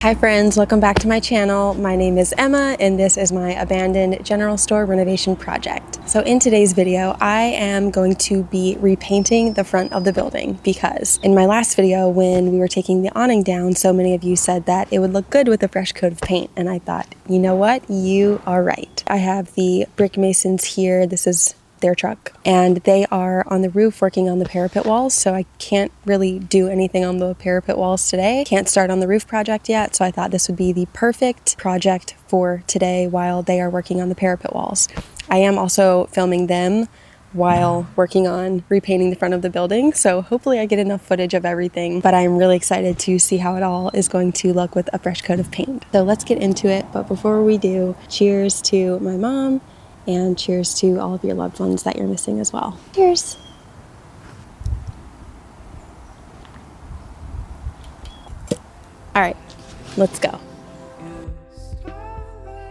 Hi friends, welcome back to my channel. My name is Emma and this is my abandoned general store renovation project. So in today's video, I am going to be repainting the front of the building because in my last video when we were taking the awning down, so many of you said that it would look good with a fresh coat of paint, and I thought, you know what? You are right. I have the brick masons here. This is their truck, and they are on the roof working on the parapet walls, so I can't really do anything on the parapet walls today. Can't start on the roof project yet, so I thought this would be the perfect project for today while they are working on the parapet walls. I am also filming them while working on repainting the front of the building, so hopefully I get enough footage of everything, but I'm really excited to see how it all is going to look with a fresh coat of paint. So let's get into it, but before we do, cheers to my mom, and cheers to all of your loved ones that you're missing as well. Cheers. All right, let's go.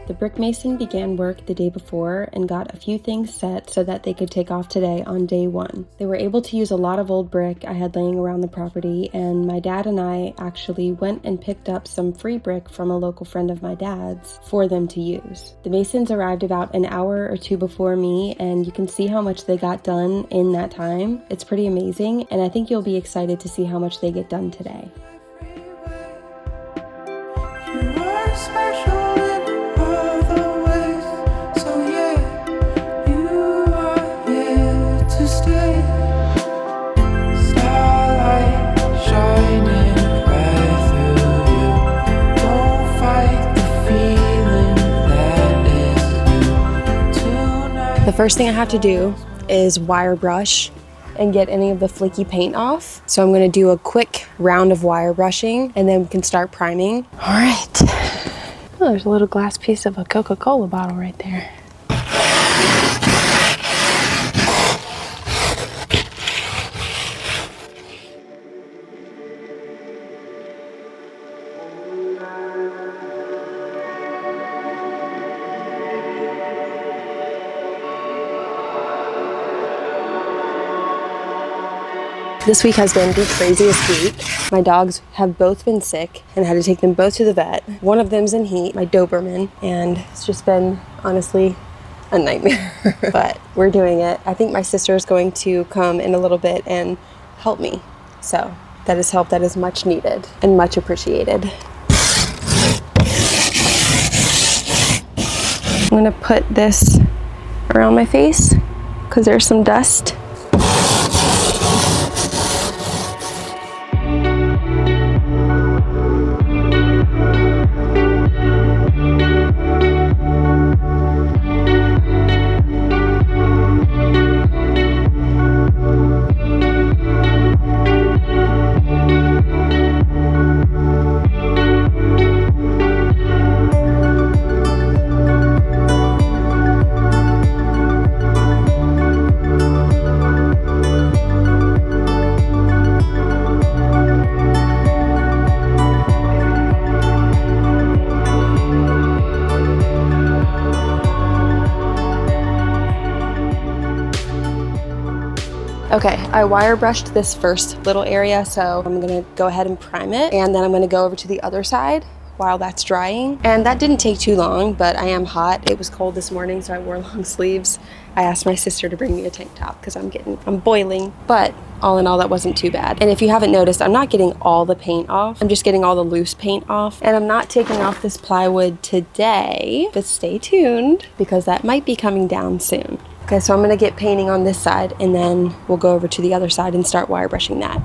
The brick mason began work the day before and got a few things set so that they could take off today on day one. They were able to use a lot of old brick I had laying around the property, and my dad and I actually went and picked up some free brick from a local friend of my dad's for them to use. The masons arrived about an hour or two before me, and you can see how much they got done in that time. It's pretty amazing, and I think you'll be excited to see how much they get done today. You are special. The first thing I have to do is wire brush and get any of the flaky paint off. So I'm gonna do a quick round of wire brushing and then we can start priming. All right. Oh, there's a little glass piece of a Coca-Cola bottle right there. This week has been the craziest week. My dogs have both been sick and had to take them both to the vet. One of them's in heat, my Doberman, and it's just been, honestly, a nightmare. But we're doing it. I think my sister is going to come in a little bit and help me. So that is help that is much needed and much appreciated. I'm gonna put this around my face because there's some dust. Okay, I wire brushed this first little area, so I'm gonna go ahead and prime it, and then I'm gonna go over to the other side while that's drying. And that didn't take too long, but I am hot. It was cold this morning, so I wore long sleeves. I asked my sister to bring me a tank top because I'm boiling, but all in all, that wasn't too bad. And if you haven't noticed, I'm not getting all the paint off. I'm just getting all the loose paint off, and I'm not taking off this plywood today, but stay tuned because that might be coming down soon. Okay, so I'm gonna get painting on this side and then we'll go over to the other side and start wire brushing that.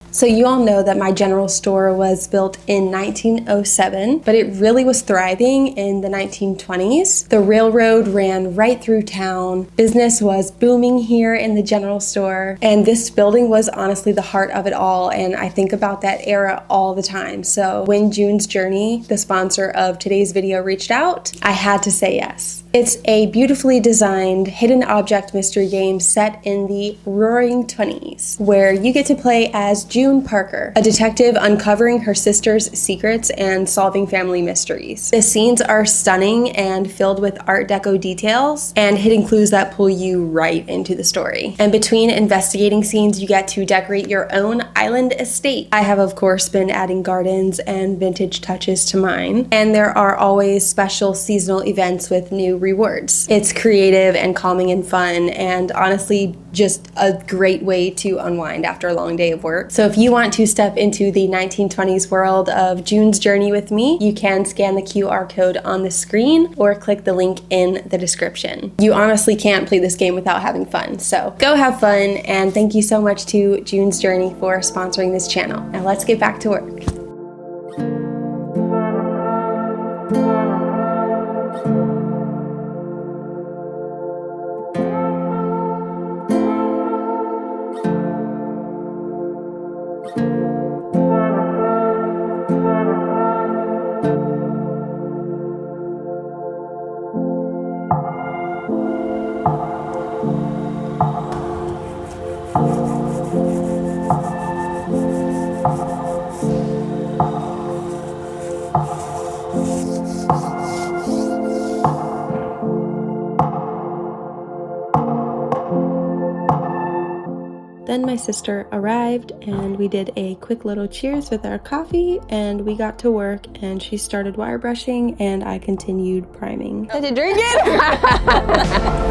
So you all know that my general store was built in 1907, but it really was thriving in the 1920s. The railroad ran right through town. Business was booming here in the general store, and this building was honestly the heart of it all, and I think about that era all the time. So when June's Journey, the sponsor of today's video, reached out, I had to say yes. It's a beautifully designed hidden object mystery game set in the Roaring 20s, where you get to play as June Parker, a detective uncovering her sister's secrets and solving family mysteries. The scenes are stunning and filled with Art Deco details and hidden clues that pull you right into the story. And between investigating scenes, you get to decorate your own island estate. I have, of course, been adding gardens and vintage touches to mine, and there are always special seasonal events with new rewards. It's creative and calming and fun, and honestly, just a great way to unwind after a long day of work. So if you want to step into the 1920s world of June's Journey with me, you can scan the QR code on the screen or click the link in the description. You honestly can't play this game without having fun, so go have fun, and thank you so much to June's Journey for sponsoring this channel. Now let's get back to work. Then my sister arrived and we did a quick little cheers with our coffee, and we got to work, and she started wire brushing and I continued priming. Did you drink it?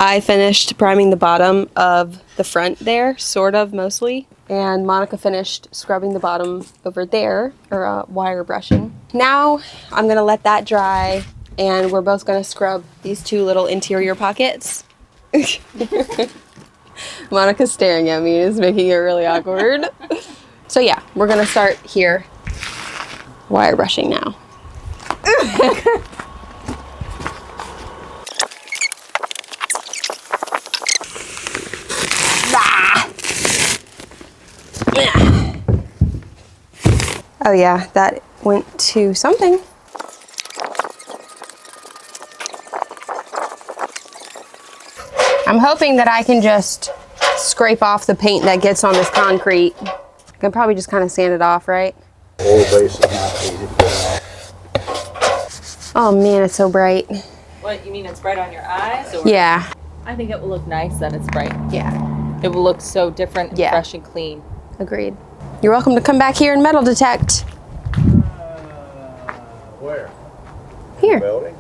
I finished priming the bottom of the front there, sort of, mostly. And Monica finished scrubbing the bottom over there, or wire brushing. Now I'm gonna let that dry, and we're both gonna scrub these two little interior pockets. Monica's staring at me, it's making it really awkward. So yeah, we're gonna start here, wire brushing now. Oh yeah, that went to something. I'm hoping that I can just scrape off the paint that gets on this concrete. I can probably just kind of sand it off, right? The whole base is not easy to get off. Oh man, it's so bright. What, you mean it's bright on your eyes? Or? Yeah. I think it will look nice that it's bright. Yeah. It will look so different and Yeah. fresh and clean. Agreed. You're welcome to come back here and metal detect. Where? Here. Building?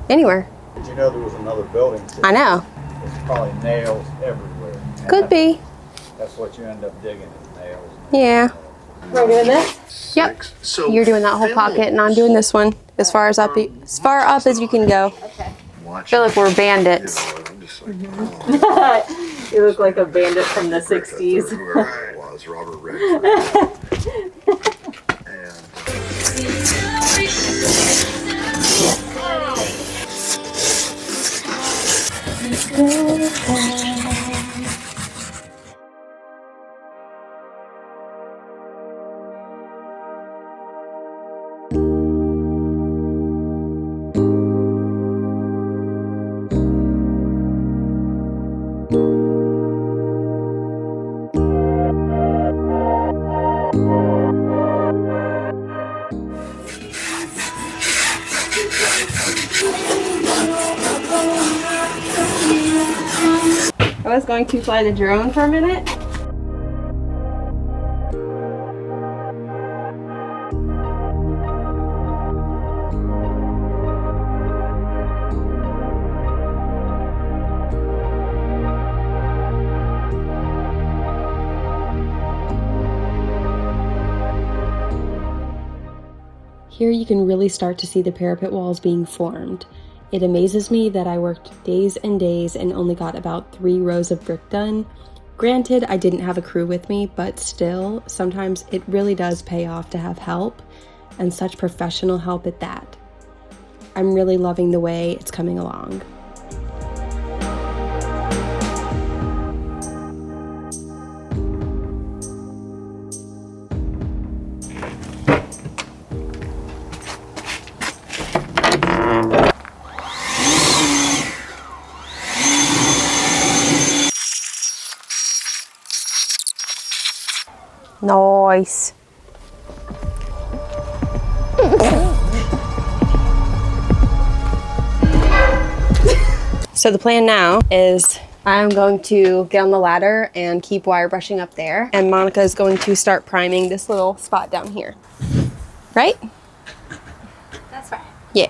Anywhere. Did you know there was another building? I know. There's probably nails everywhere. And Could be. That's what you end up digging is nails. Yeah. We're doing this? Yep. So You're doing that whole pocket, and I'm doing this one as far up as you can go. Okay. I feel like we're bandits. I'm just like, You look like a bandit from the 60s. whoever it was, Robert Redford. I was going to fly the drone for a minute. Here you can really start to see the parapet walls being formed. It amazes me that I worked days and days and only got about 3 rows of brick done. Granted, I didn't have a crew with me, but still, sometimes it really does pay off to have help, and such professional help at that. I'm really loving the way it's coming along. Nice. So the plan now is I'm going to get on the ladder and keep wire brushing up there, and Monica is going to start priming this little spot down here. Right? That's right. Yeah.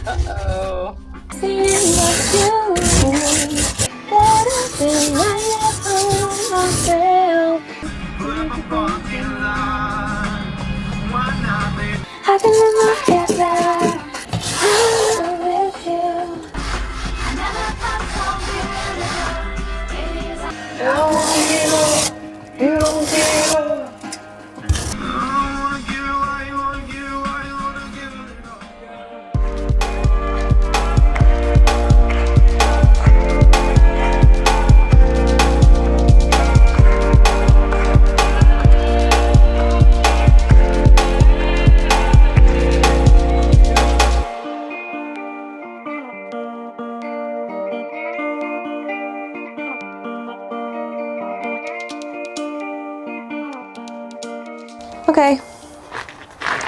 Uh-oh. Okay.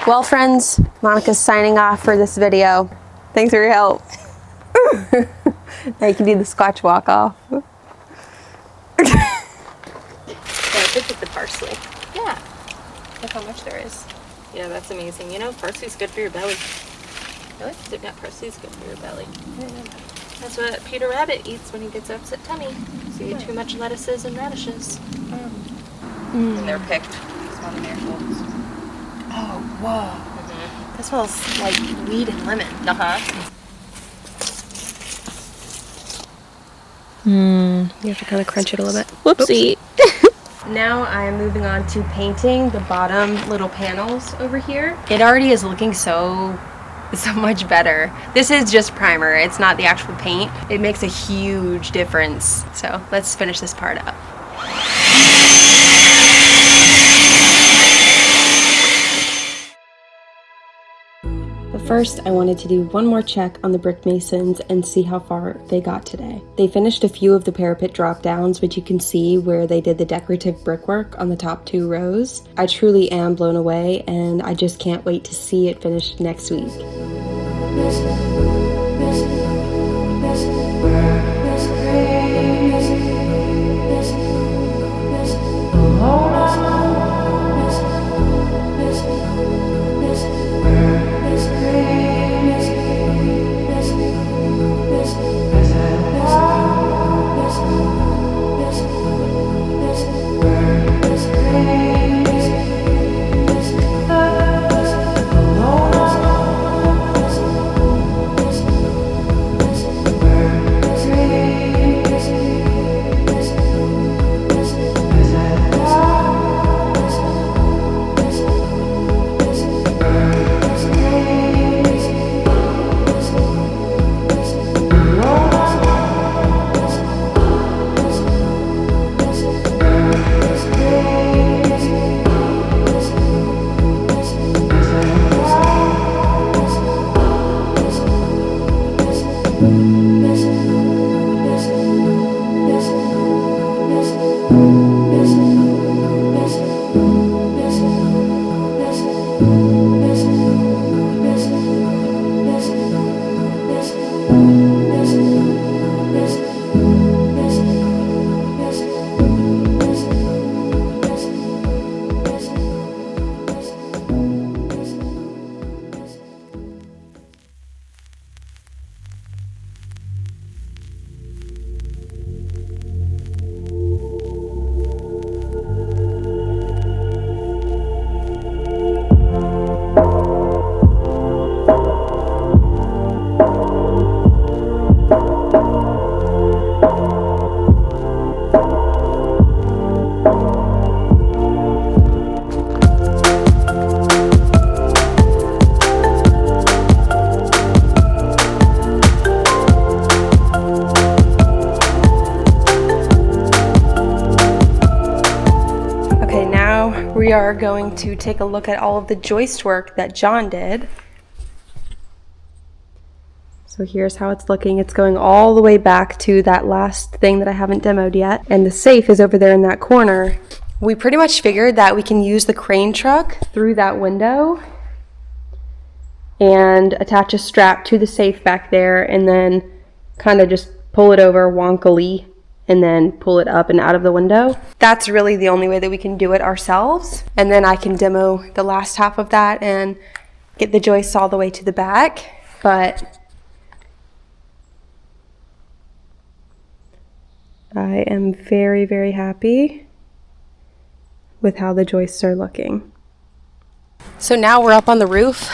Well, friends, Monica's signing off for this video. Thanks for your help. Now you can do the Scotch walk off. Yeah, good with the parsley. Yeah. Look how much there is. Yeah, that's amazing. You know, parsley's good for your belly. Really? Yeah, parsley's good for your belly. That's what Peter Rabbit eats when he gets upset tummy. So you eat too much lettuces and radishes. And they're picked. Smelly marigolds. Oh, whoa. That smells like weed and lemon. Uh-huh. You have to kind of crunch it a little bit. Whoopsie. Now I am moving on to painting the bottom little panels over here. It already is looking so much better. This is just primer. It's not the actual paint. It makes a huge difference. So let's finish this part up. But first, I wanted to do one more check on the brick masons and see how far they got today. They finished a few of the parapet drop downs, which you can see where they did the decorative brickwork on the top 2 rows. I truly am blown away, and I just can't wait to see it finished next week. We are going to take a look at all of the joist work that John did. So here's how it's looking. It's going all the way back to that last thing that I haven't demoed yet. And the safe is over there in that corner. We pretty much figured that we can use the crane truck through that window and attach a strap to the safe back there and then kind of just pull it over wonkily and then pull it up and out of the window. That's really the only way that we can do it ourselves. And then I can demo the last half of that and get the joists all the way to the back. But I am very, very happy with how the joists are looking. So now we're up on the roof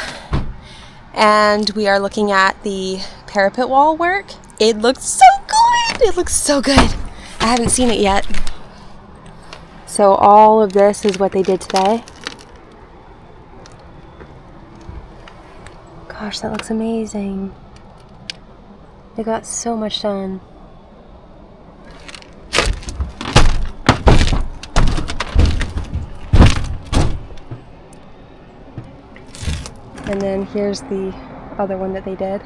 and we are looking at the parapet wall work. It looks so good! It looks so good! I haven't seen it yet. So all of this is what they did today. Gosh, that looks amazing. They got so much done. And then here's the other one that they did.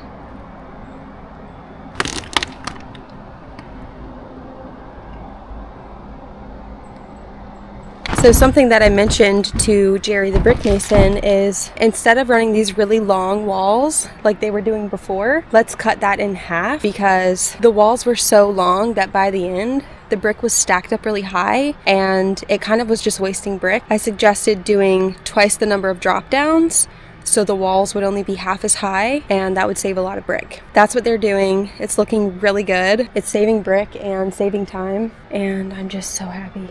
So something that I mentioned to Jerry the brick mason is instead of running these really long walls like they were doing before, let's cut that in half, because the walls were so long that by the end the brick was stacked up really high and it kind of was just wasting brick. I suggested doing twice the number of drop downs so the walls would only be half as high, and that would save a lot of brick. That's what they're doing. It's looking really good. It's saving brick and saving time, and I'm just so happy.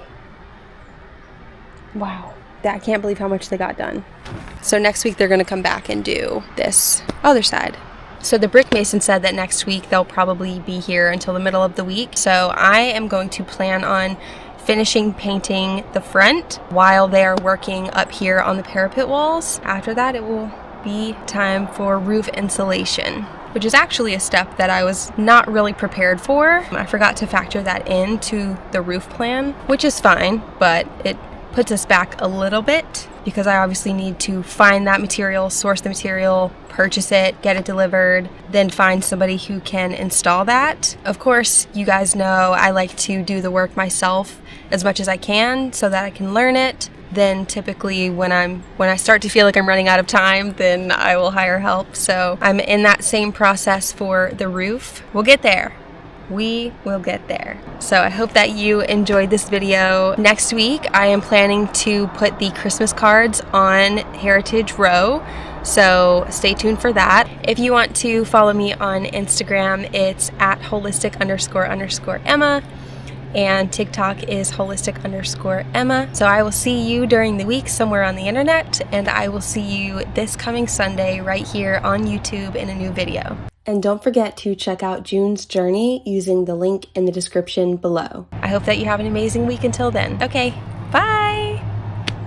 Wow, I can't believe how much they got done. So next week they're gonna come back and do this other side. So the brick mason said that next week they'll probably be here until the middle of the week. So I am going to plan on finishing painting the front while they are working up here on the parapet walls. After that, it will be time for roof insulation, which is actually a step that I was not really prepared for. I forgot to factor that into the roof plan, which is fine, but it puts us back a little bit because I obviously need to find that material, source the material, purchase it, get it delivered, then find somebody who can install that. Of course, you guys know I like to do the work myself as much as I can so that I can learn it. Then typically when I start to feel like I'm running out of time, then I will hire help. So I'm in that same process for the roof. We'll get there. We will get there. So I hope that you enjoyed this video. Next week, I am planning to put the Christmas cards on Heritage Row. So stay tuned for that. If you want to follow me on Instagram, it's at holistic__Emma. And TikTok is holistic_Emma. So I will see you during the week somewhere on the internet, and I will see you this coming Sunday right here on YouTube in a new video. And don't forget to check out June's journey using the link in the description below. I hope that you have an amazing week until then. Okay, bye!